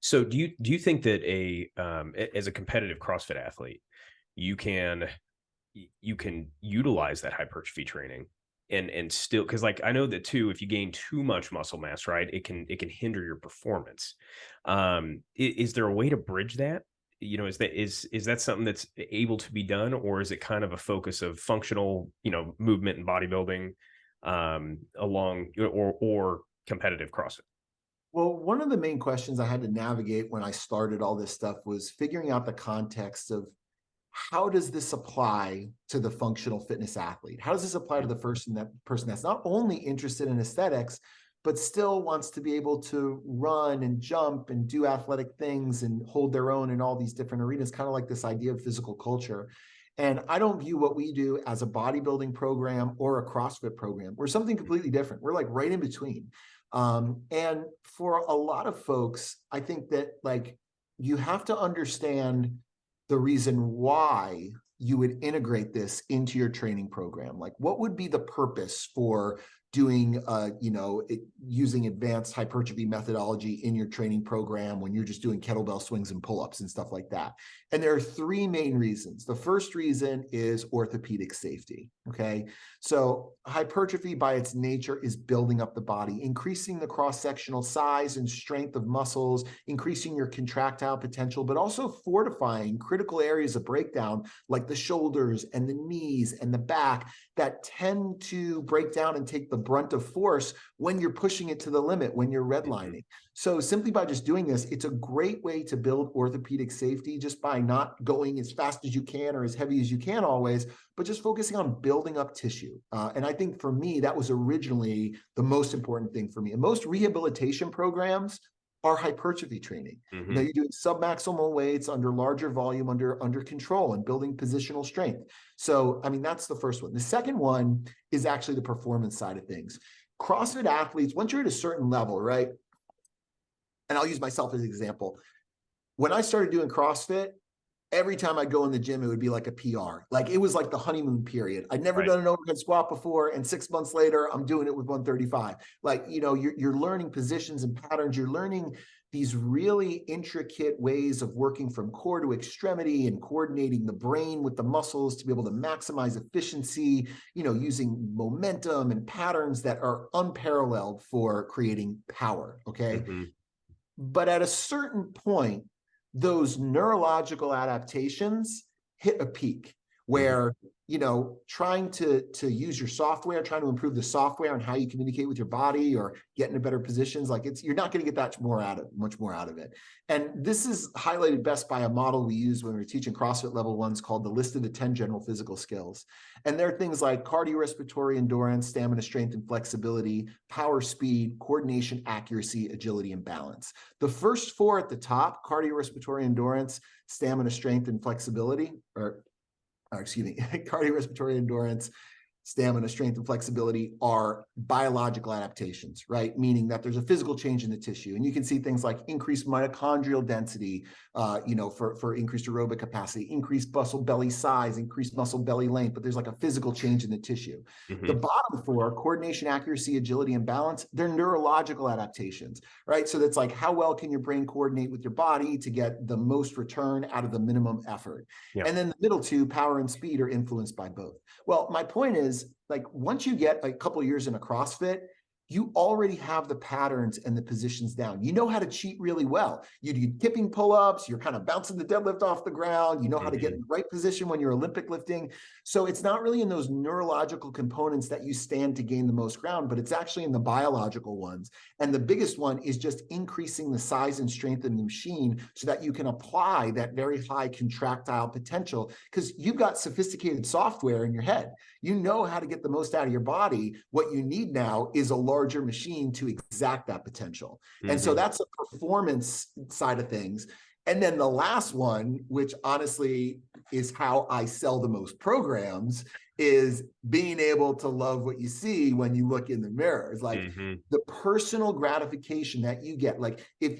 So do you think that as a competitive CrossFit athlete, you can you can utilize that hypertrophy training and still, because like I know that too, if you gain too much muscle mass, right, it can hinder your performance. Is there a way to bridge that? Is that something that's able to be done, or is it kind of a focus of functional, movement and bodybuilding, along or competitive CrossFit? Well, one of the main questions I had to navigate when I started all this stuff was figuring out the context of how does this apply to the functional fitness athlete? How does this apply to the person that's not only interested in aesthetics, but still wants to be able to run and jump and do athletic things and hold their own in all these different arenas, kind of like this idea of physical culture. And I don't view what we do as a bodybuilding program or a CrossFit program. We're something completely different. We're like right in between. And for a lot of folks, I think that like you have to understand the reason why you would integrate this into your training program. Like, what would be the purpose for doing, using advanced hypertrophy methodology in your training program when you're just doing kettlebell swings and pull-ups and stuff like that? And there are three main reasons. The first reason is orthopedic safety. Okay. So hypertrophy by its nature is building up the body, increasing the cross-sectional size and strength of muscles, increasing your contractile potential, but also fortifying critical areas of breakdown like the shoulders and the knees and the back that tend to break down and take the brunt of force when you're pushing it to the limit, when you're redlining. So simply by just doing this, it's a great way to build orthopedic safety just by not going as fast as you can or as heavy as you can always, but just focusing on building up tissue. And I think for me, that was originally the most important thing for me. And most rehabilitation programs are hypertrophy training. Hmm. You're doing submaximal weights under larger volume, under control, and building positional strength. So, I mean, that's the first one. The second one is actually the performance side of things. CrossFit athletes, once you're at a certain level, right? And I'll use myself as an example. When I started doing CrossFit, every time I go in the gym, it would be like a PR. Like it was like the honeymoon period. I'd never Right. done an overhead squat before, and 6 months later, I'm doing it with 135. Like, you're learning positions and patterns. You're learning these really intricate ways of working from core to extremity and coordinating the brain with the muscles to be able to maximize efficiency, using momentum and patterns that are unparalleled for creating power. Okay. Hmm. But at a certain point, those neurological adaptations hit a peak Hmm. where, trying to use your software, trying to improve the software and how you communicate with your body or get into better positions, like you're not going to get much more out of it. And this is highlighted best by a model we use when we're teaching CrossFit level ones called the list of the 10 general physical skills. And there are things like cardiorespiratory endurance, stamina, strength, and flexibility, power, speed, coordination, accuracy, agility, and balance. The first four at the top, cardiorespiratory endurance, stamina, strength, and flexibility, or excuse me, cardiorespiratory endurance, stamina, strength, and flexibility are biological adaptations, right? Meaning that there's a physical change in the tissue. And you can see things like increased mitochondrial density, for increased aerobic capacity, increased muscle belly size, increased muscle belly length, but there's like a physical change in the tissue. The Hmm. bottom four, coordination, accuracy, agility, and balance, they're neurological adaptations, right? So that's like, how well can your brain coordinate with your body to get the most return out of the minimum effort? Yeah. And then the middle two, power and speed, are influenced by both. Well, my point is, like, once you get a couple of years in a CrossFit, you already have the patterns and the positions down. You know how to cheat really well. You do tipping pull-ups, you're kind of bouncing the deadlift off the ground, you know how to get in Hmm. the right position when you're Olympic lifting. So it's not really in those neurological components that you stand to gain the most ground, but it's actually in the biological ones. And the biggest one is just increasing the size and strength of the machine so that you can apply that very high contractile potential, because you've got sophisticated software in your head. You know how to get the most out of your body. What you need now is a larger machine to exact that potential. And so Hmm. that's the performance side of things. And then the last one, which honestly is how I sell the most programs, is being able to love what you see when you look in the mirror. It's like Hmm. the personal gratification that you get. Like if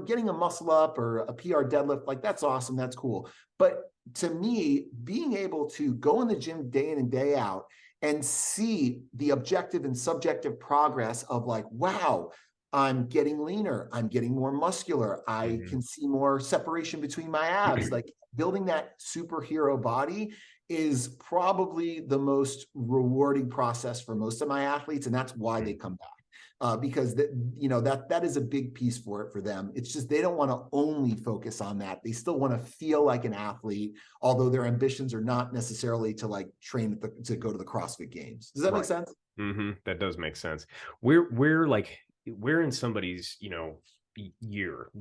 getting a muscle up or a PR deadlift, like that's awesome, that's cool. But to me, being able to go in the gym day in and day out and see the objective and subjective progress of like, wow, I'm getting leaner, I'm getting more muscular, I Mhm. can see more separation between my abs. Like building that superhero body is probably the most rewarding process for most of my athletes, and that's why they come back. Because that is a big piece for it for them. It's just they don't want to only focus on that. They still want to feel like an athlete, although their ambitions are not necessarily to like train to go to the CrossFit Games. Does that make Right. sense? That does make sense. We're in somebody's,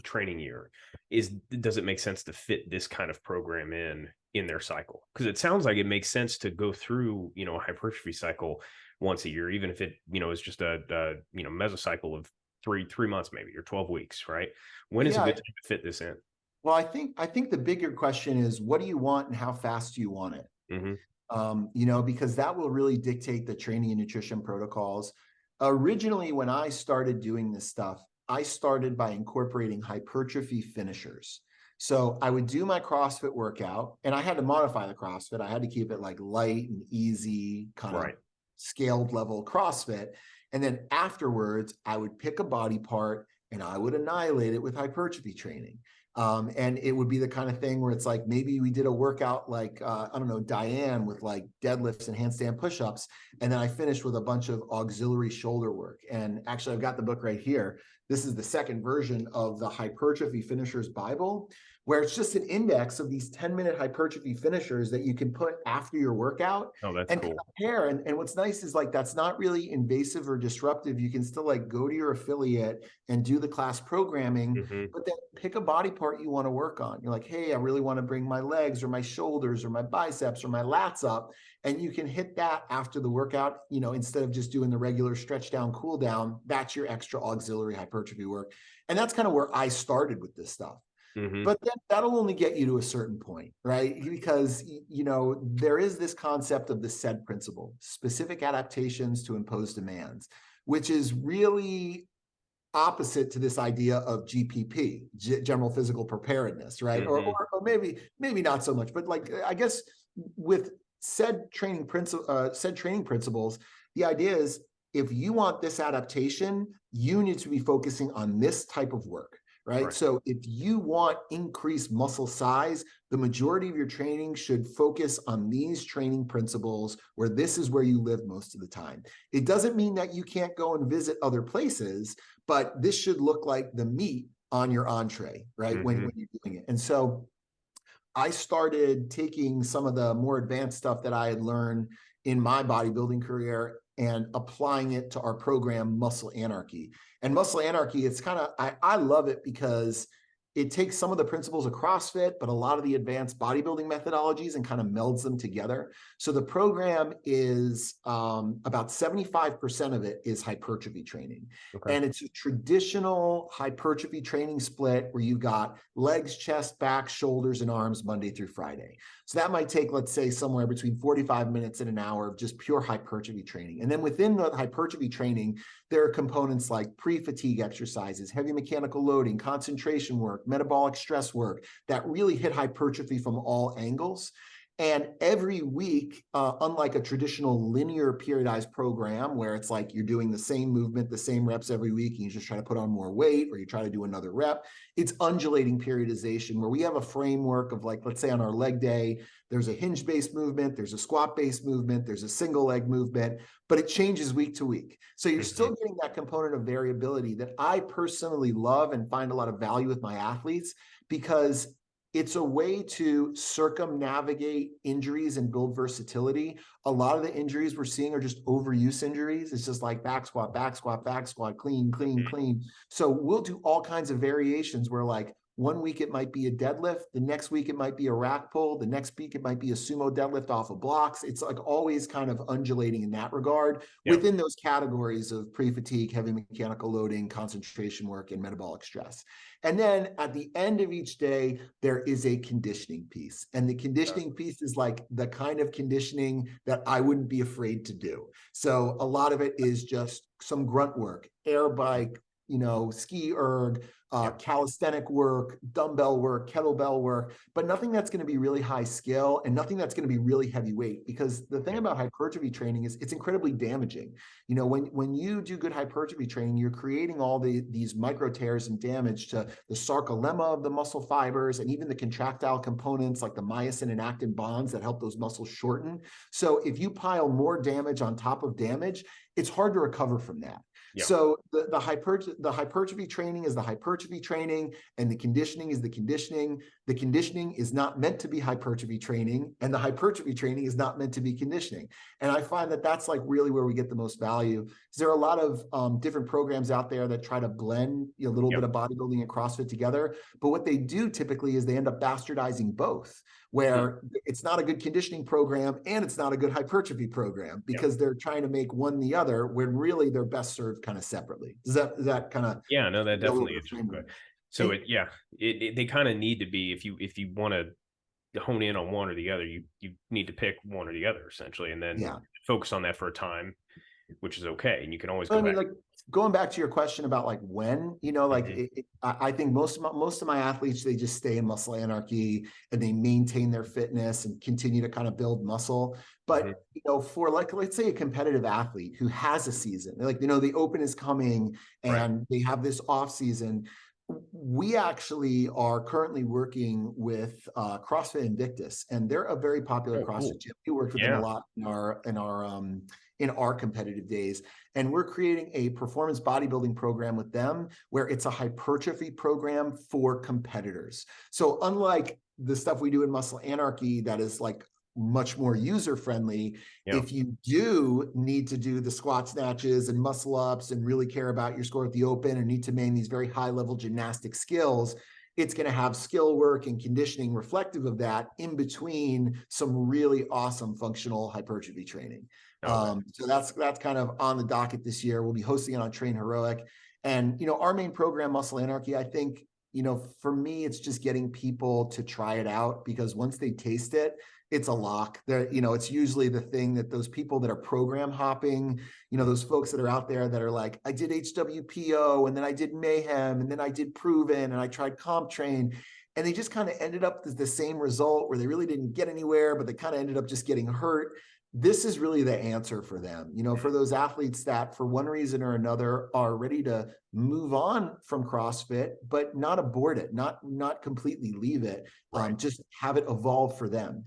training year, does it make sense to fit this kind of program in their cycle? Because it sounds like it makes sense to go through, a hypertrophy cycle once a year, even if it, is just a mesocycle of three months maybe, or 12 weeks, right? When is a Yeah. good time to fit this in? Well, I think the bigger question is, what do you want and how fast do you want it? Hmm. Because that will really dictate the training and nutrition protocols. Originally, when I started doing this stuff, I started by incorporating hypertrophy finishers. So I would do my CrossFit workout, and I had to modify the CrossFit. I had to keep it like light and easy, kind of Right. scaled level CrossFit. And then afterwards, I would pick a body part and I would annihilate it with hypertrophy training. And it would be the kind of thing where it's like maybe we did a workout like I don't know, Diane with like deadlifts and handstand push-ups, and then I finished with a bunch of auxiliary shoulder work. And actually, I've got the book right here. This is the second version of the Hypertrophy Finishers Bible, where it's just an index of these 10-minute hypertrophy finishers that you can put after your workout Oh, that's and cool. compare. And what's nice is like that's not really invasive or disruptive. You can still like go to your affiliate and do the class programming, Hmm. but then pick a body part you want to work on. You're like, hey, I really want to bring my legs or my shoulders or my biceps or my lats up. And you can hit that after the workout, instead of just doing the regular stretch down, cool down. That's your extra auxiliary hypertrophy work. And that's kind of where I started with this stuff. Hmm. But then that'll only get you to a certain point, right? Because, there is this concept of the SAID principle, specific adaptations to impose demands, which is really opposite to this idea of GPP, general physical preparedness, right? Or, Hmm. or, or maybe not so much, but like I guess with said training principles, the idea is if you want this adaptation, you need to be focusing on this type of work, right? Right. So if you want increased muscle size, the majority of your training should focus on these training principles where this is where you live most of the time. It doesn't mean that you can't go and visit other places, but this should look like the meat on your entree, right? When Hmm. you're doing it. And so I started taking some of the more advanced stuff that I had learned in my bodybuilding career and applying it to our program, Muscle Anarchy. And Muscle Anarchy, it's kind of, I love it because it takes some of the principles of CrossFit, but a lot of the advanced bodybuilding methodologies and kind of melds them together. So the program is about 75% of it is hypertrophy training. Okay. And it's a traditional hypertrophy training split where you've got legs, chest, back, shoulders, and arms Monday through Friday. So that might take, let's say, somewhere between 45 minutes and an hour of just pure hypertrophy training. And then within the hypertrophy training, there are components like pre-fatigue exercises, heavy mechanical loading, concentration work, metabolic stress work that really hit hypertrophy from all angles. And every week, unlike a traditional linear periodized program where it's like you're doing the same movement, the same reps every week, and you just try to put on more weight or you try to do another rep, it's undulating periodization where we have a framework of like, let's say on our leg day, there's a hinge-based movement, there's a squat-based movement, there's a single leg movement, but it changes week to week. So you're Hmm. still getting that component of variability that I personally love and find a lot of value with my athletes because it's a way to circumnavigate injuries and build versatility. A lot of the injuries we're seeing are just overuse injuries. It's just like back squat, back squat, back squat, clean, clean, clean. So we'll do all kinds of variations where like one week it might be a deadlift, the next week it might be a rack pull, the next week it might be a sumo deadlift off of blocks. It's like always kind of undulating in that regard Yeah. within those categories of pre-fatigue, heavy mechanical loading, concentration work, and metabolic stress. And then at the end of each day, there is a conditioning piece. And the conditioning piece is like the kind of conditioning that I wouldn't be afraid to do. So a lot of it is just some grunt work, air bike, ski erg, Yep. calisthenic work, dumbbell work, kettlebell work, but nothing that's going to be really high skill and nothing that's going to be really heavyweight. Because the thing Yep. about hypertrophy training is it's incredibly damaging. When you do good hypertrophy training, you're creating all these micro tears and damage to the sarcolemma of the muscle fibers and even the contractile components like the myosin and actin bonds that help those muscles shorten. So if you pile more damage on top of damage, it's hard to recover from that. Yep. So the hypertrophy training is the hypertrophy training, and the conditioning is the conditioning. The conditioning is not meant to be hypertrophy training, and the hypertrophy training is not meant to be conditioning. And I find that that's like really where we get the most value. There are a lot of different programs out there that try to blend a little Yep. bit of bodybuilding and CrossFit together. But what they do typically is they end up bastardizing both, Mm. where it's not a good conditioning program and it's not a good hypertrophy program Yep. because they're trying to make one the other when really they're best served kind of separately. Does that kind of Yeah, no, that a little definitely bit of answers the framework? question. So And they kind of need to be, if you want to hone in on one or the other, you need to pick one or the other essentially, and then yeah, focus on that for a time, which is okay. And you can always but go I mean, back. like going back to your question about like when, like Mhm. I think most of my athletes, they just stay in muscle anarchy and they maintain their fitness and continue to kind of build muscle. Mhm. But for like let's say a competitive athlete who has a season, like the Open is coming Right. and they have this off season. We actually are currently working with CrossFit Invictus, and they're a very popular Oh, cool. CrossFit gym. We worked with them a Yeah. lot in our competitive days. And we're creating a performance bodybuilding program with them where it's a hypertrophy program for competitors. So unlike the stuff we do in Muscle Anarchy that is like much more user friendly, Yeah. if you do need to do the squat snatches and muscle ups and really care about your score at the Open and need to maintain these very high level gymnastic skills, it's going to have skill work and conditioning reflective of that in between some really awesome functional hypertrophy training. Okay. So that's kind of on the docket this year. We'll be hosting it on Train Heroic. And, our main program, Muscle Anarchy, I think, for me, it's just getting people to try it out because once they taste it, it's a lock. It's usually the thing that those people that are program hopping, those folks that are out there that are like, I did HWPO and then I did Mayhem and then I did Proven and I tried Comp Train. And they just kind of ended up with the same result where they really didn't get anywhere, but they kind of ended up just getting hurt. This is really the answer for them, for those athletes that for one reason or another are ready to move on from CrossFit, but not abort it, not completely leave it, Right. just have it evolve for them.